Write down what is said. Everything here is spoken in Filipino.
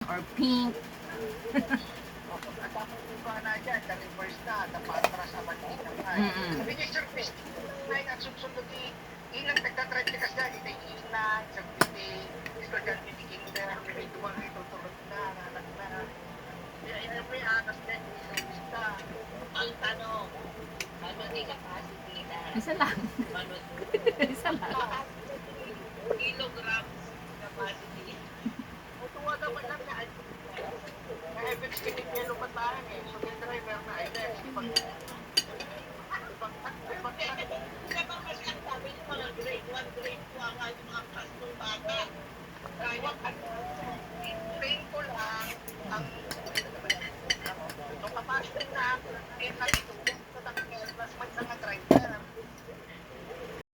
or pink. At ako kung ka na dyan, the reverse na, the patras sa Manila. Sabi niya, Sir Chris, ay ang susunod ilang nagtatretikas na, ito ilan, sa piti, estudyante ni Kinder, may duwag ito, tulog na, nanak na. Kaya may anas na, isa. Ang tanong, ano ni capacity na? Isa lang. Ano Isa lang. kilograms capacity. Natuwa naman lang na FX kinipelo pa tayo eh. So, may driver na FX. Kapag kasi ang sabi ng mga grade 1, grade 2 ang mga kastong bata. Kaya train ko lang ang kapasok na kaya kalito sa mas may isang driver.